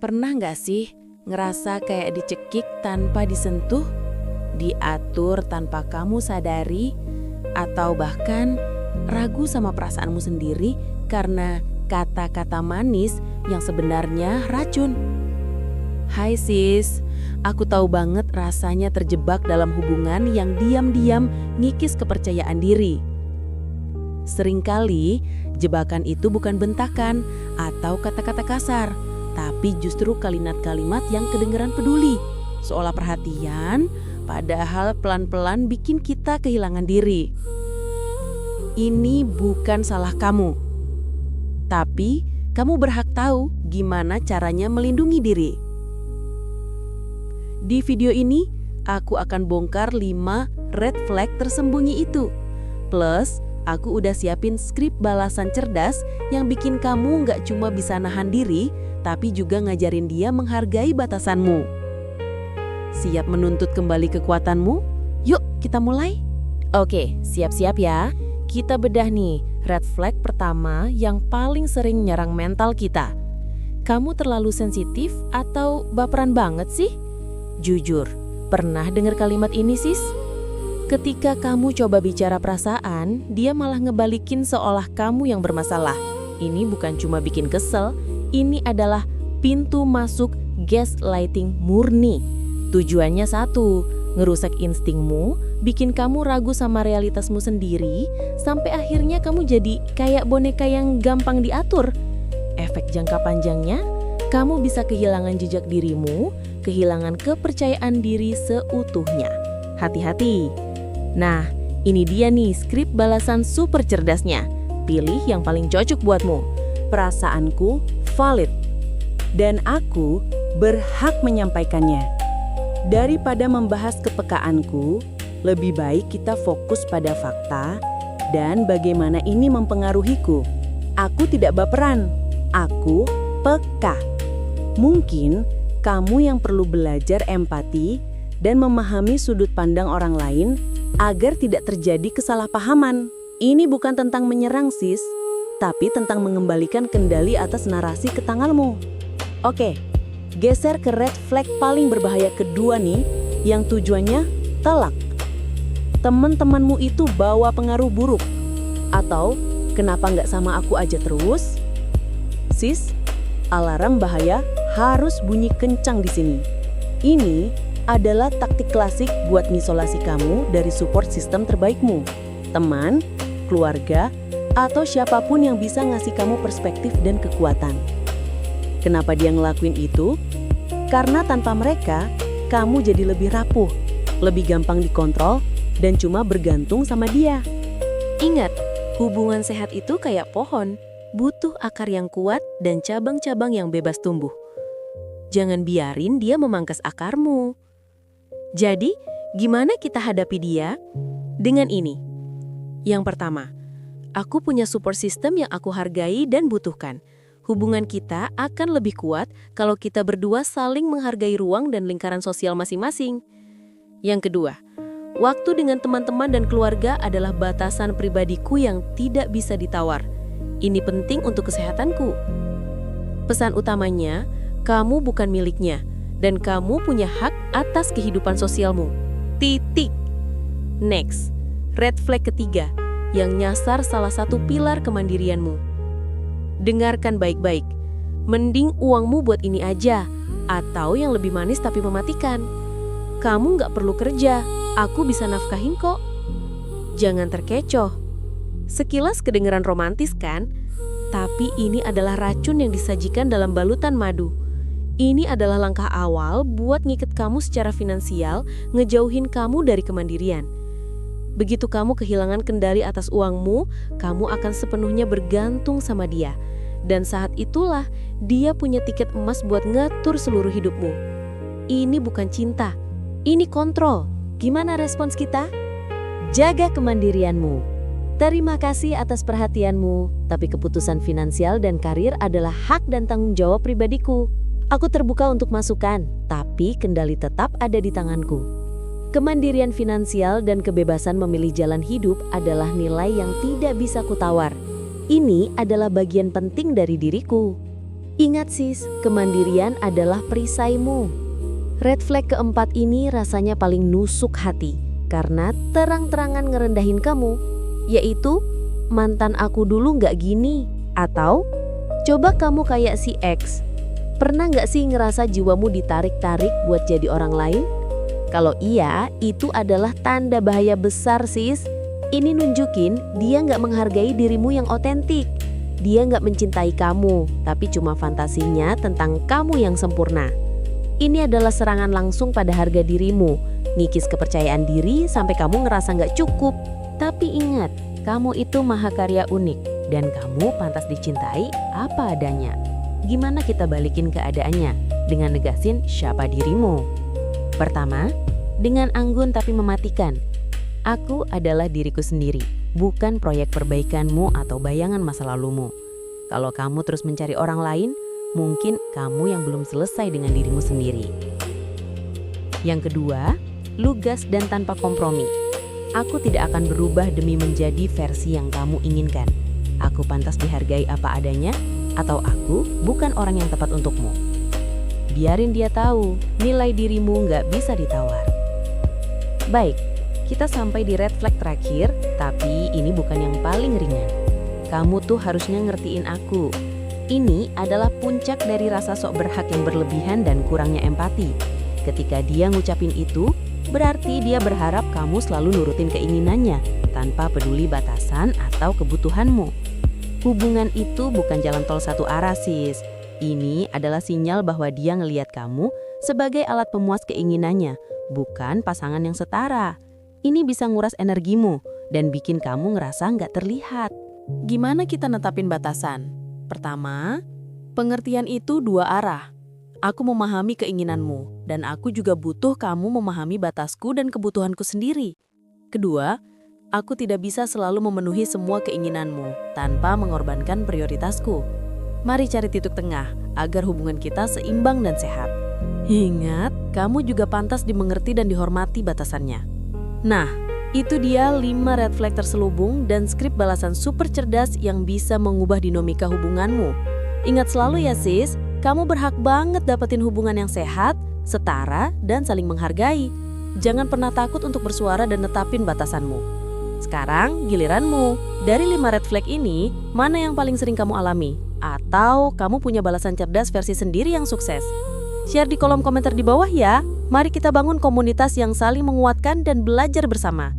Pernah nggak sih ngerasa kayak dicekik tanpa disentuh, diatur tanpa kamu sadari, atau bahkan ragu sama perasaanmu sendiri karena kata-kata manis yang sebenarnya racun? Hai sis, aku tahu banget rasanya terjebak dalam hubungan yang diam-diam ngikis kepercayaan diri. Seringkali jebakan itu bukan bentakan atau kata-kata kasar, tapi justru kalimat-kalimat yang kedengeran peduli, seolah perhatian, padahal pelan-pelan bikin kita kehilangan diri. Ini bukan salah kamu, tapi kamu berhak tahu gimana caranya melindungi diri. Di video ini, aku akan bongkar 5 red flag tersembunyi itu. Plus, aku udah siapin skrip balasan cerdas yang bikin kamu nggak cuma bisa nahan diri, tapi juga ngajarin dia menghargai batasanmu. Siap menuntut kembali kekuatanmu? Yuk, kita mulai. Oke, siap-siap ya. Kita bedah nih, red flag pertama yang paling sering nyerang mental kita. Kamu terlalu sensitif atau baperan banget sih? Jujur, pernah dengar kalimat ini sis? Ketika kamu coba bicara perasaan, dia malah ngebalikin seolah kamu yang bermasalah. Ini bukan cuma bikin kesel, ini adalah pintu masuk gaslighting murni. Tujuannya satu, ngerusak instingmu, bikin kamu ragu sama realitasmu sendiri, sampai akhirnya kamu jadi kayak boneka yang gampang diatur. Efek jangka panjangnya, kamu bisa kehilangan jejak dirimu, kehilangan kepercayaan diri seutuhnya. Hati-hati. Nah, ini dia nih skrip balasan super cerdasnya. Pilih yang paling cocok buatmu. Perasaanku valid, dan aku berhak menyampaikannya. Daripada membahas kepekaanku, lebih baik kita fokus pada fakta dan bagaimana ini mempengaruhiku. Aku tidak baperan, aku peka. Mungkin kamu yang perlu belajar empati dan memahami sudut pandang orang lain agar tidak terjadi kesalahpahaman. Ini bukan tentang menyerang sis, tapi tentang mengembalikan kendali atas narasi ke tanganmu. Oke, geser ke red flag paling berbahaya kedua nih, yang tujuannya telak. Teman-temanmu itu bawa pengaruh buruk. Atau, kenapa nggak sama aku aja terus? Sis, alarm bahaya harus bunyi kencang di sini. Ini adalah taktik klasik buat ngisolasi kamu dari support sistem terbaikmu. Teman, keluarga, atau siapapun yang bisa ngasih kamu perspektif dan kekuatan. Kenapa dia ngelakuin itu? Karena tanpa mereka, kamu jadi lebih rapuh, lebih gampang dikontrol, dan cuma bergantung sama dia. Ingat, hubungan sehat itu kayak pohon, butuh akar yang kuat dan cabang-cabang yang bebas tumbuh. Jangan biarin dia memangkas akarmu. Jadi, gimana kita hadapi dia? Dengan ini. Yang pertama, aku punya support system yang aku hargai dan butuhkan. Hubungan kita akan lebih kuat kalau kita berdua saling menghargai ruang dan lingkaran sosial masing-masing. Yang kedua, waktu dengan teman-teman dan keluarga adalah batasan pribadiku yang tidak bisa ditawar. Ini penting untuk kesehatanku. Pesan utamanya, kamu bukan miliknya, dan kamu punya hak atas kehidupan sosialmu. Titik. Next, red flag ketiga, yang nyasar salah satu pilar kemandirianmu. Dengarkan baik-baik. Mending uangmu buat ini aja, atau yang lebih manis tapi mematikan. Kamu nggak perlu kerja, aku bisa nafkahin kok. Jangan terkecoh. Sekilas kedengeran romantis kan? Tapi ini adalah racun yang disajikan dalam balutan madu. Ini adalah langkah awal buat ngikat kamu secara finansial, ngejauhin kamu dari kemandirian. Begitu kamu kehilangan kendali atas uangmu, kamu akan sepenuhnya bergantung sama dia. Dan saat itulah dia punya tiket emas buat ngatur seluruh hidupmu. Ini bukan cinta, ini kontrol. Gimana respons kita? Jaga kemandirianmu. Terima kasih atas perhatianmu, tapi keputusan finansial dan karir adalah hak dan tanggung jawab pribadiku. Aku terbuka untuk masukan, tapi kendali tetap ada di tanganku. Kemandirian finansial dan kebebasan memilih jalan hidup adalah nilai yang tidak bisa kutawar. Ini adalah bagian penting dari diriku. Ingat sis, kemandirian adalah perisaimu. Red flag keempat ini rasanya paling nusuk hati karena terang-terangan ngerendahin kamu, yaitu mantan aku dulu nggak gini, atau coba kamu kayak si X. Pernah nggak sih ngerasa jiwamu ditarik-tarik buat jadi orang lain? Kalau iya, itu adalah tanda bahaya besar sis. Ini nunjukin dia nggak menghargai dirimu yang otentik. Dia nggak mencintai kamu, tapi cuma fantasinya tentang kamu yang sempurna. Ini adalah serangan langsung pada harga dirimu, ngikis kepercayaan diri sampai kamu ngerasa nggak cukup. Tapi ingat, kamu itu mahakarya unik dan kamu pantas dicintai apa adanya. Gimana kita balikin keadaannya? Dengan negasin siapa dirimu. Pertama, dengan anggun tapi mematikan. Aku adalah diriku sendiri, bukan proyek perbaikanmu atau bayangan masa lalumu. Kalau kamu terus mencari orang lain, mungkin kamu yang belum selesai dengan dirimu sendiri. Yang kedua, lugas dan tanpa kompromi. Aku tidak akan berubah demi menjadi versi yang kamu inginkan. Aku pantas dihargai apa adanya, atau aku bukan orang yang tepat untukmu. Biarin dia tahu, nilai dirimu nggak bisa ditawar. Baik, kita sampai di red flag terakhir, tapi ini bukan yang paling ringan. Kamu tuh harusnya ngertiin aku. Ini adalah puncak dari rasa sok berhak yang berlebihan dan kurangnya empati. Ketika dia ngucapin itu, berarti dia berharap kamu selalu nurutin keinginannya, tanpa peduli batasan atau kebutuhanmu. Hubungan itu bukan jalan tol satu arah sis. Ini adalah sinyal bahwa dia ngelihat kamu sebagai alat pemuas keinginannya, bukan pasangan yang setara. Ini bisa nguras energimu dan bikin kamu ngerasa nggak terlihat. Gimana kita netapin batasan? Pertama, pengertian itu dua arah. Aku memahami keinginanmu, dan aku juga butuh kamu memahami batasku dan kebutuhanku sendiri. Kedua, aku tidak bisa selalu memenuhi semua keinginanmu tanpa mengorbankan prioritasku. Mari cari titik tengah agar hubungan kita seimbang dan sehat. Ingat, kamu juga pantas dimengerti dan dihormati batasannya. Nah, itu dia 5 red flag terselubung dan skrip balasan super cerdas yang bisa mengubah dinamika hubunganmu. Ingat selalu ya sis, kamu berhak banget dapetin hubungan yang sehat, setara, dan saling menghargai. Jangan pernah takut untuk bersuara dan netapin batasanmu. Sekarang giliranmu. Dari 5 red flag ini, mana yang paling sering kamu alami? Atau kamu punya balasan cerdas versi sendiri yang sukses? Share di kolom komentar di bawah ya. Mari kita bangun komunitas yang saling menguatkan dan belajar bersama.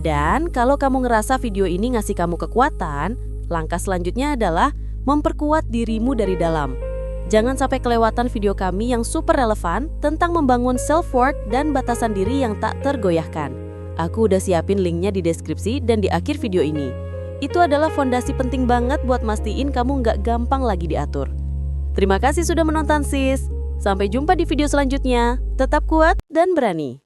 Dan kalau kamu ngerasa video ini ngasih kamu kekuatan, langkah selanjutnya adalah memperkuat dirimu dari dalam. Jangan sampai kelewatan video kami yang super relevan tentang membangun self-worth dan batasan diri yang tak tergoyahkan. Aku udah siapin linknya di deskripsi dan di akhir video ini. Itu adalah fondasi penting banget buat mastiin kamu nggak gampang lagi diatur. Terima kasih sudah menonton sis. Sampai jumpa di video selanjutnya. Tetap kuat dan berani.